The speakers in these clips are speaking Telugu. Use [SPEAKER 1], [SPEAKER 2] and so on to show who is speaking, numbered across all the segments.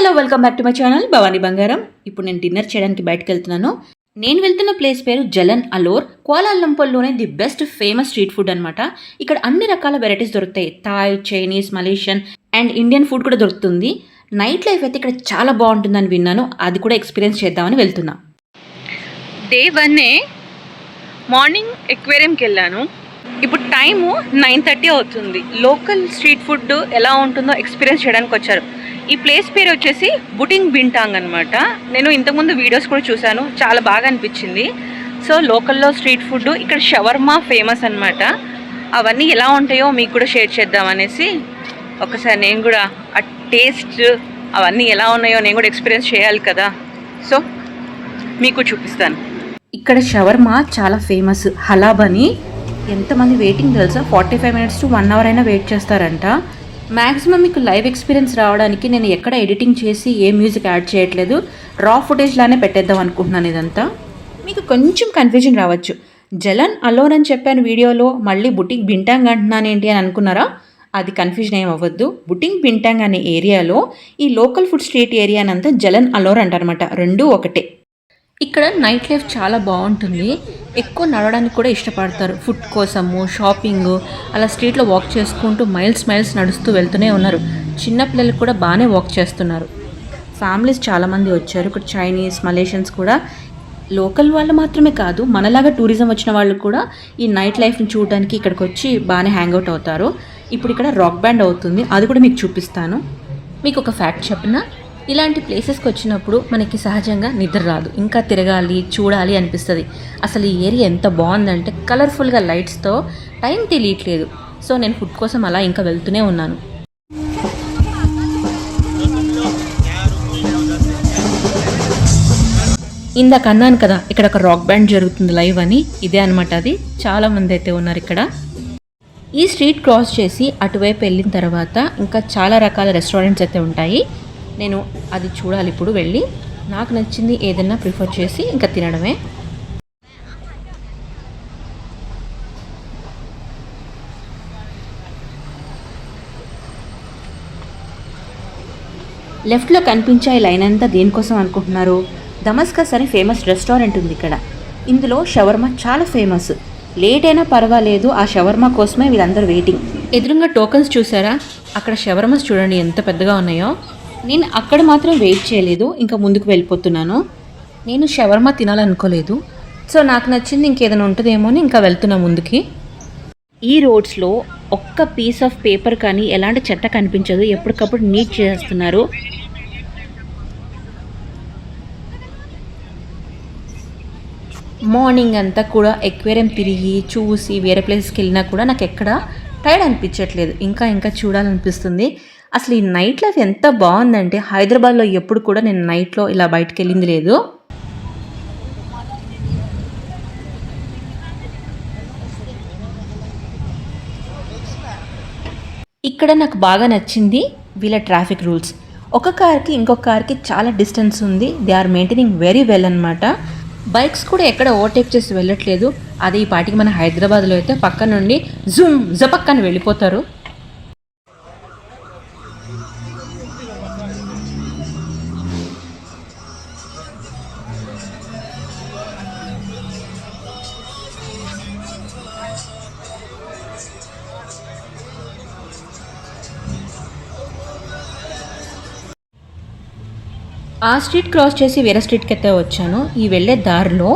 [SPEAKER 1] Hello welcome back to my channel Bhavani బంగారం. ఇప్పుడు నేను డిన్నర్ చేయడానికి బయటకు వెళ్తున్నాను. నేను వెళ్తున్న ప్లేస్ పేరు జలన్ అలోర్. కులాలంపూర్లోనే the best famous street food అనమాట. ఇక్కడ అన్ని రకాల వెరైటీస్ దొరుకుతాయి. Thai, Chinese, Malaysian and Indian food కూడా దొరుకుతుంది. నైట్ లైఫ్ అయితే ఇక్కడ చాలా బాగుంటుందని విన్నాను. అది కూడా ఎక్స్పీరియన్స్ చేద్దామని వెళ్తున్నా.
[SPEAKER 2] డే 1 మార్నింగ్ ఎక్వేరియంకి వెళ్ళాను. ఇప్పుడు టైము 9:30 అవుతుంది. లోకల్ స్ట్రీట్ ఫుడ్ ఎలా ఉంటుందో ఎక్స్పీరియన్స్ చేయడానికి వచ్చారు. ఈ ప్లేస్ పేరు వచ్చేసి బుటింగ్ బింటాంగ్ అనమాట. నేను ఇంతకుముందు వీడియోస్ కూడా చూశాను, చాలా బాగా అనిపించింది. సో లోకల్లో స్ట్రీట్ ఫుడ్ ఇక్కడ షవర్మా ఫేమస్ అనమాట. అవన్నీ ఎలా ఉంటాయో మీకు కూడా షేర్ చేద్దామనేసి ఒకసారి నేను కూడా ఆ టేస్ట్ అవన్నీ ఎలా ఉన్నాయో నేను కూడా ఎక్స్పీరియన్స్ చేయాలి కదా. సో మీకు చూపిస్తాను.
[SPEAKER 1] ఇక్కడ షవర్మా చాలా ఫేమస్. హలాబ్ అని. ఎంతమంది వెయిటింగ్ తెలుసా, 45 minutes to 1 hour అయినా వెయిట్ చేస్తారంట. మ్యాక్సిమం మీకు లైవ్ ఎక్స్పీరియన్స్ రావడానికి నేను ఎక్కడ ఎడిటింగ్ చేసి ఏ మ్యూజిక్ యాడ్ చేయట్లేదు, రా ఫుటేజ్ లానే పెట్టేద్దాం అనుకుంటున్నాను. ఇదంతా మీకు కొంచెం కన్ఫ్యూజన్ రావచ్చు. జలన్ అలోర్ అని చెప్పాను వీడియోలో, మళ్ళీ బుటింగ్ బింటాంగ్ అంటున్నాను ఏంటి అని అనుకున్నారా? అది కన్ఫ్యూజన్ ఏం అవ్వద్దు. బుటింగ్ బింటాంగ్ అనే ఏరియాలో ఈ లోకల్ ఫుడ్ స్ట్రీట్ ఏరియానంతా జలన్ అలోర్ అంటారనమాట. రెండూ ఒకటే. ఇక్కడ నైట్ లైఫ్ చాలా బాగుంటుంది. ఎక్కువ నడవడానికి కూడా ఇష్టపడతారు. ఫుడ్ కోసము, షాపింగ్, అలా స్ట్రీట్లో వాక్ చేసుకుంటూ మైల్స్ నడుస్తూ వెళ్తూనే ఉన్నారు. చిన్నపిల్లలు కూడా బాగానే వాక్ చేస్తున్నారు. ఫ్యామిలీస్ చాలామంది వచ్చారు. ఇక్కడ చైనీస్, మలేషియన్స్ కూడా. లోకల్ వాళ్ళు మాత్రమే కాదు, మనలాగా టూరిజం వచ్చిన వాళ్ళు కూడా ఈ నైట్ లైఫ్ని చూడడానికి ఇక్కడికి వచ్చి బాగానే హ్యాంగ్అవుట్ అవుతారు. ఇప్పుడు ఇక్కడ రాక్ బ్యాండ్ అవుతుంది, అది కూడా మీకు చూపిస్తాను. మీకు ఒక ఫ్యాక్ట్ చెప్పిన, ఇలాంటి ప్లేసెస్కి వచ్చినప్పుడు మనకి సహజంగా నిద్ర రాదు, ఇంకా తిరగాలి, చూడాలి అనిపిస్తుంది. అసలు ఈ ఏరియా ఎంత బాగుందంటే కలర్ఫుల్గా లైట్స్తో టైం తెలియట్లేదు. సో నేను ఫుడ్ కోసం అలా ఇంకా వెళ్తూనే ఉన్నాను. ఇందాక అన్నాను కదా ఇక్కడ ఒక రాక్ బ్యాండ్ జరుగుతుంది లైవ్ అని, ఇదే అనమాట అది. చాలామంది అయితే ఉన్నారు ఇక్కడ. ఈ స్ట్రీట్ క్రాస్ చేసి అటువైపు వెళ్ళిన తర్వాత ఇంకా చాలా రకాల రెస్టారెంట్స్ అయితే ఉంటాయి. నేను అది చూడాలి ఇప్పుడు వెళ్ళి. నాకు నచ్చింది ఏదైనా ప్రిఫర్ చేసి ఇంకా తినడమే. లెఫ్ట్లో కనిపించే ఈ లైన్ అంతా దేనికోసం అనుకుంటున్నారు? దమస్కస్ అని ఫేమస్ రెస్టారెంట్ ఉంది ఇక్కడ. ఇందులో షవర్మా చాలా ఫేమస్. లేట్ అయినా పర్వాలేదు, ఆ షవర్మా కోసమే వీళ్ళందరూ వెయిటింగ్. ఎదురుగా టోకన్స్ చూసారా? అక్కడ షవర్మాస్ చూడండి ఎంత పెద్దగా ఉన్నాయో. నేను అక్కడ మాత్రం వెయిట్ చేయలేదు, ఇంకా ముందుకు వెళ్ళిపోతున్నాను. నేను షవర్మా తినాలనుకోలేదు, సో నాకు నచ్చింది ఇంకేదైనా ఉంటుందేమో అని ఇంకా వెళ్తున్నా ముందుకి. ఈ రోడ్స్లో ఒక్క పీస్ ఆఫ్ పేపర్ కానీ ఎలాంటి చెత్త కనిపించదు. ఎప్పటికప్పుడు నీట్ చేస్తున్నారు. మార్నింగ్ అంతా కూడా ఎక్వేరియం తిరిగి చూసి వేరే ప్లేస్కి వెళ్ళినా కూడా నాకు ఎక్కడ టైర్డ్ అనిపించట్లేదు. ఇంకా చూడాలనిపిస్తుంది. అసలు ఈ నైట్ లైఫ్ ఎంత బాగుందంటే హైదరాబాద్లో ఎప్పుడు కూడా నేను నైట్లో ఇలా బయటకు వెళ్ళింది లేదు. ఇక్కడ నాకు బాగా నచ్చింది వీళ్ళ ట్రాఫిక్ రూల్స్. ఒక కార్కి ఇంకొక కార్కి చాలా డిస్టెన్స్ ఉంది. They are maintaining very well అనమాట. బైక్స్ కూడా ఎక్కడ ఓవర్టేక్ చేసి వెళ్ళట్లేదు. అదే ఈ పాటికి మన హైదరాబాద్లో అయితే పక్క నుండి జూమ్ జపక్కని వెళ్ళిపోతారు. ఆ స్ట్రీట్ క్రాస్ చేసి వేరే స్ట్రీట్కి అయితే వచ్చాను. ఈ వెళ్ళే దారిలో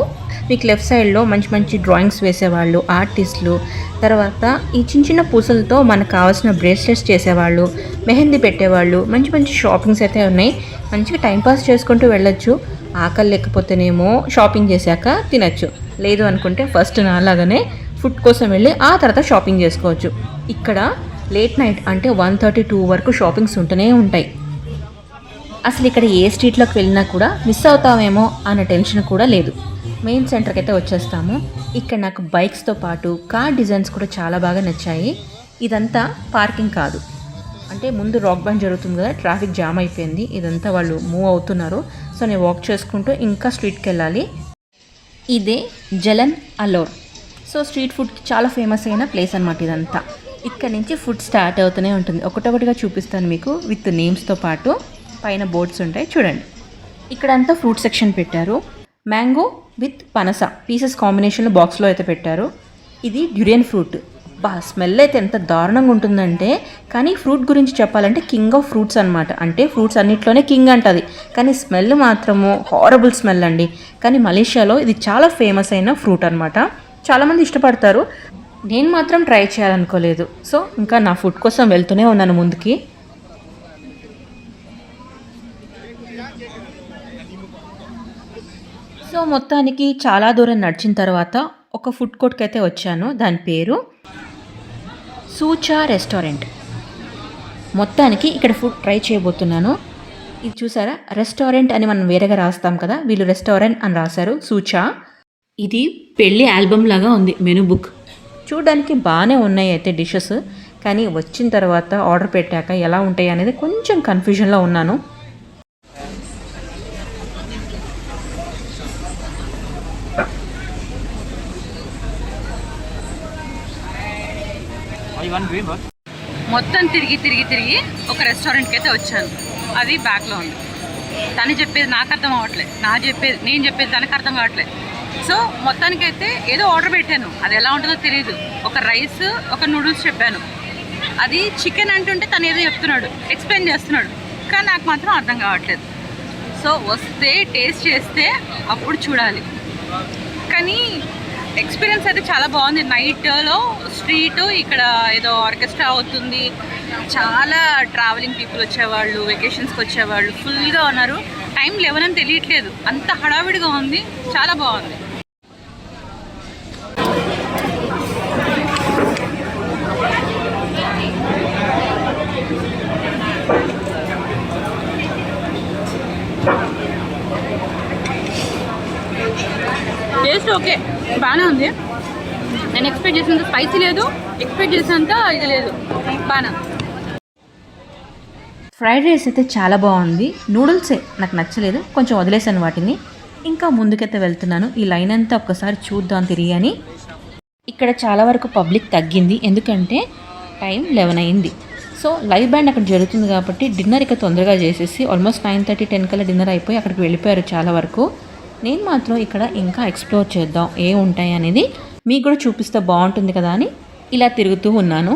[SPEAKER 1] మీకు లెఫ్ట్ సైడ్లో మంచి డ్రాయింగ్స్ వేసేవాళ్ళు, ఆర్టిస్టులు, తర్వాత ఈ చిన్న పూసలతో మనకు కావాల్సిన బ్రేస్లెట్స్ చేసేవాళ్ళు, మెహందీ పెట్టేవాళ్ళు, మంచి షాపింగ్స్ అయితే ఉన్నాయి. మంచిగా టైంపాస్ చేసుకుంటూ వెళ్ళొచ్చు. ఆకలి లేకపోతేనేమో షాపింగ్ చేశాక తినచ్చు, లేదు అనుకుంటే ఫస్ట్ నాలాగానే ఫుడ్ కోసం వెళ్ళి ఆ తర్వాత షాపింగ్ చేసుకోవచ్చు. ఇక్కడ లేట్ నైట్ అంటే 1:32 వరకు షాపింగ్స్ ఉంటూనే ఉంటాయి. అసలు ఇక్కడ ఏ స్ట్రీట్లోకి వెళ్ళినా కూడా మిస్ అవుతామేమో అన్న టెన్షన్ కూడా లేదు. మెయిన్ సెంటర్కి అయితే వచ్చేస్తాము. ఇక్కడ నాకు బైక్స్తో పాటు కార్ డిజైన్స్ కూడా చాలా బాగా నచ్చాయి. ఇదంతా పార్కింగ్ కాదు, అంటే ముందు రాక్ బ్యాండ్ జరుగుతుంది కదా, ట్రాఫిక్ జామ్ అయిపోయింది. ఇదంతా వాళ్ళు మూవ్ అవుతున్నారు. సో నేను వాక్ చేసుకుంటూ ఇంకా స్ట్రీట్కి వెళ్ళాలి. ఇదే జలన్ అలోర్. సో స్ట్రీట్ ఫుడ్కి చాలా ఫేమస్ అయిన ప్లేస్ అనమాట ఇదంతా. ఇక్కడ నుంచి ఫుడ్ స్టార్ట్ అవుతూనే ఉంటుంది. ఒకటొకటిగా చూపిస్తాను మీకు విత్ నేమ్స్తో పాటు. పైన బోర్డ్స్ ఉంటాయి చూడండి. ఇక్కడంతా ఫ్రూట్ సెక్షన్ పెట్టారు. మ్యాంగో విత్ పనస పీసెస్ కాంబినేషన్లో బాక్స్లో అయితే పెట్టారు. ఇది డ్యూరియన్ ఫ్రూట్. స్మెల్ అయితే ఎంత దారుణంగా ఉంటుందంటే, కానీ ఫ్రూట్ గురించి చెప్పాలంటే కింగ్ ఆఫ్ ఫ్రూట్స్ అనమాట. అంటే ఫ్రూట్స్ అన్నిట్లోనే కింగ్ అంటది, కానీ స్మెల్ మాత్రము హారబుల్ స్మెల్ అండి. కానీ మలేషియాలో ఇది చాలా ఫేమస్ అయిన ఫ్రూట్ అనమాట. చాలామంది ఇష్టపడతారు. నేను మాత్రం ట్రై చేయాలనుకోలేదు. సో ఇంకా నా ఫుడ్ కోసం వెళ్తూనే ఉన్నాను ముందుకి. సో మొత్తానికి చాలా దూరం నడిచిన తర్వాత ఒక ఫుడ్ కోర్ట్కి అయితే వచ్చాను. దాని పేరు సూచా రెస్టారెంట్. మొత్తానికి ఇక్కడ ఫుడ్ ట్రై చేయబోతున్నాను. ఇది చూసారా, రెస్టారెంట్ అని మనం వేరేగా రాస్తాం కదా, వీళ్ళు రెస్టారెంట్ అని రాశారు సూచా. ఇది పెళ్ళి ఆల్బమ్ లాగా ఉంది మెనూ బుక్. చూడడానికి బాగానే ఉన్నాయి అయితే డిషెస్, కానీ వచ్చిన తర్వాత ఆర్డర్ పెట్టాక ఎలా ఉంటాయి అనేది కొంచెం కన్ఫ్యూజన్లో ఉన్నాను.
[SPEAKER 2] మొత్తం తిరిగి ఒక రెస్టారెంట్కి అయితే వచ్చాను. అది బ్యాక్లో ఉంది. తను చెప్పేది నాకు అర్థం అవ్వట్లేదు, నేను చెప్పేది తనకు అర్థం కావట్లేదు. సో మొత్తానికైతే ఏదో ఆర్డర్ పెట్టాను, అది ఎలా ఉంటుందో తెలియదు. ఒక రైస్, ఒక నూడిల్స్ చెప్పాను. అది చికెన్ అంటుంటే తను ఏదో చెప్తున్నాడు, ఎక్స్ప్లెయిన్ చేస్తున్నాడు, కానీ నాకు మాత్రం అర్థం కావట్లేదు. సో వస్తే టేస్ట్ చేస్తే అప్పుడు చూడాలి. కానీ ఎక్స్పీరియన్స్ అయితే చాలా బాగుంది. నైట్లో స్ట్రీట్, ఇక్కడ ఏదో ఆర్కెస్ట్రా అవుతుంది, చాలా ట్రావెలింగ్ పీపుల్ వచ్చేవాళ్ళు, వెకేషన్స్కి వచ్చేవాళ్ళు ఫుల్గా ఉన్నారు. టైం 11 అని తెలియట్లేదు, అంత హడావిడిగా ఉంది, చాలా బాగుంది. టేస్ట్ ఓకే, బాగానే ఉంది. నేను ఎక్స్పెక్ట్ చేసినంత స్పైసీ లేదు, ఎక్స్పెక్ట్ చేసినంత ఇది లేదు, బాగా.
[SPEAKER 1] ఫ్రైడ్ రైస్ అయితే చాలా బాగుంది. నూడిల్సే నాకు నచ్చలేదు, కొంచెం వదిలేసాను వాటిని. ఇంకా ముందుకైతే వెళ్తున్నాను. ఈ లైన్ అంతా ఒక్కసారి చూద్దాం తిరిగి అని. ఇక్కడ చాలా వరకు పబ్లిక్ తగ్గింది, ఎందుకంటే టైం 11 అయింది. సో లైవ్ బ్యాండ్ అక్కడ జరుగుతుంది కాబట్టి డిన్నర్ ఇక తొందరగా చేసేసి ఆల్మోస్ట్ 9:30, 10 కల్లా డిన్నర్ అయిపోయి అక్కడికి వెళ్ళిపోయారు చాలా వరకు. నేను మాత్రం ఇక్కడ ఇంకా ఎక్స్ప్లోర్ చేద్దాం ఏ ఉంటాయి అనేది మీకు కూడా చూపిస్తే బాగుంటుంది కదా అని ఇలా తిరుగుతూ ఉన్నాను.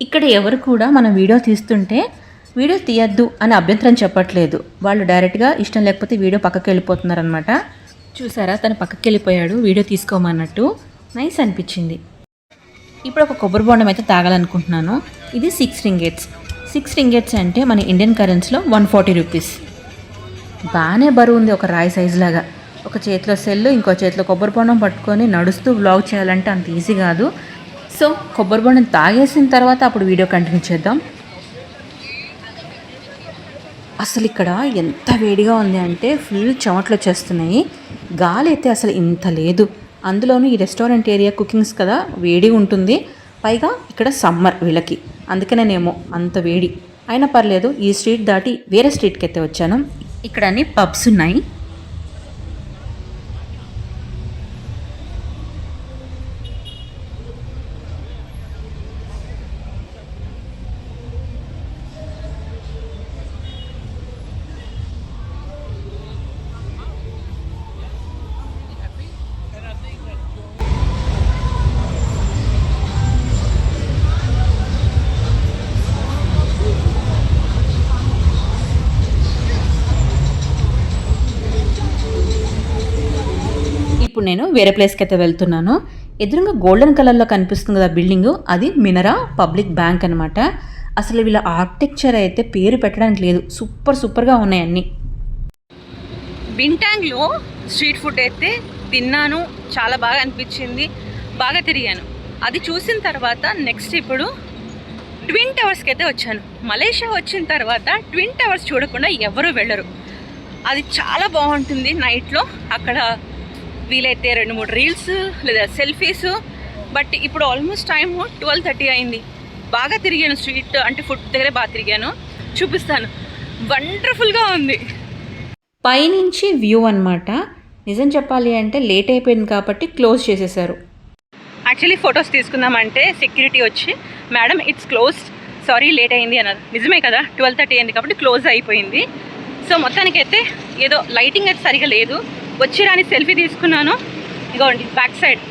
[SPEAKER 1] ఇక్కడ ఎవరు కూడా మన వీడియో తీస్తుంటే వీడియో తీయద్దు అని అభ్యంతరం చెప్పట్లేదు. వాళ్ళు డైరెక్ట్గా ఇష్టం లేకపోతే వీడియో పక్కకి వెళ్ళిపోతున్నారనమాట. చూసారా, తను పక్కకి వెళ్ళిపోయాడు వీడియో తీసుకోమన్నట్టు. నైస్ అనిపించింది. ఇప్పుడు ఒక కొబ్బరి బొండం అయితే తాగాలనుకుంటున్నాను. ఇది 6 రింగేట్స్. 6 రింగేట్స్ అంటే మన ఇండియన్ కరెన్సీలో 140 రూపీస్. బాగానే బరువు ఉంది, ఒక రాయి సైజు లాగా. ఒక చేతిలో సెల్లు, ఇంకో చేతిలో కొబ్బరి బొండం పట్టుకొని నడుస్తూ వ్లాగ్ చేయాలంటే అంత ఈజీ కాదు. సో కొబ్బరి బొండం తాగేసిన తర్వాత అప్పుడు వీడియో కంటిన్యూ చేద్దాం. అసలు ఇక్కడ ఎంత వేడిగా ఉంది అంటే ఫుల్ చెమటలు వచ్చేస్తున్నాయి. గాలి అయితే అసలు ఇంత లేదు. అందులోనూ ఈ రెస్టారెంట్ ఏరియా కుకింగ్స్ కదా, వేడి ఉంటుంది. పైగా ఇక్కడ సమ్మర్ వీళ్ళకి, అందుకనేనేమో అంత వేడి. అయినా పర్లేదు, ఈ స్ట్రీట్ దాటి వేరే స్ట్రీట్కి అయితే వచ్చాను. ఇక్కడ అన్ని పబ్స్ ఉన్నాయి. ఇప్పుడు నేను వేరే ప్లేస్కి అయితే వెళ్తున్నాను. ఎదురుగా గోల్డెన్ కలర్లో కనిపిస్తుంది కదా బిల్డింగు, అది మినరా పబ్లిక్ బ్యాంక్ అనమాట. అసలు వీళ్ళ ఆర్కిటెక్చర్ అయితే పేరు పెట్టడానికి లేదు, సూపర్గా ఉన్నాయి అన్నీ.
[SPEAKER 2] బింటాంగ్లో స్ట్రీట్ ఫుడ్ అయితే తిన్నాను, చాలా బాగా అనిపించింది, బాగా తిరిగాను. అది చూసిన తర్వాత నెక్స్ట్ ఇప్పుడు ట్విన్ టవర్స్కి అయితే వచ్చాను. మలేషియా వచ్చిన తర్వాత ట్విన్ టవర్స్ చూడకుండా ఎవరు వెళ్ళరు. అది చాలా బాగుంటుంది నైట్లో. అక్కడ వీలైతే 2-3 రీల్స్ లేదా సెల్ఫీస్. బట్ ఇప్పుడు ఆల్మోస్ట్ టైం 12:30 అయింది. బాగా తిరిగాను స్ట్రీట్, అంటే ఫుడ్ దగ్గరే బాగా తిరిగాను. చూపిస్తాను, వండర్ఫుల్గా ఉంది.
[SPEAKER 1] పైనుంచి వ్యూ అనమాట. నిజం చెప్పాలి అంటే లేట్ అయిపోయింది కాబట్టి క్లోజ్ చేసేసారు.
[SPEAKER 2] యాక్చువల్లీ ఫొటోస్ తీసుకుందామంటే సెక్యూరిటీ వచ్చి madam it's closed, sorry late అయింది అన్నారు. నిజమే కదా, 12:30 అయింది కాబట్టి క్లోజ్ అయిపోయింది. సో మొత్తానికైతే ఏదో లైటింగ్ అయితే సరిగా లేదు. వచ్చి రాని సెల్ఫీ తీసుకున్నాను. ఇదిగోండి బ్యాక్ సైడ్.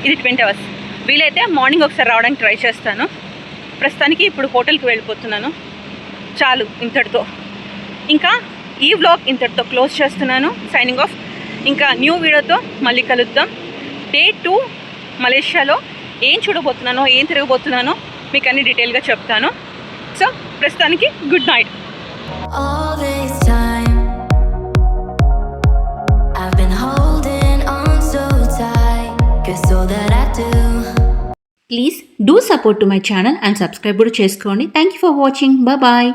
[SPEAKER 2] ఇది 20 hours. వీలైతే మార్నింగ్ ఒకసారి రావడానికి ట్రై చేస్తాను. ప్రస్తుతానికి ఇప్పుడు హోటల్కి వెళ్ళిపోతున్నాను. చాలు ఇంతటితో. ఇంకా ఈ వ్లాగ్ ఇంతటితో క్లోజ్ చేస్తున్నాను. Signing off. ఇంకా న్యూ వీడియోతో మళ్ళీ కలుద్దాం. డే 2 మలేషియాలో ఏం చూడబోతున్నానో, ఏం తిరగబోతున్నానో మీకు అన్ని డీటెయిల్గా చెప్తాను. సో ప్రస్తుతానికి good night.
[SPEAKER 3] All this time I've been holding on so tight, 'cause all that I do.
[SPEAKER 1] Please do support to my channel and subscribe కూడా చేసుకోండి. Thank you for watching. Bye.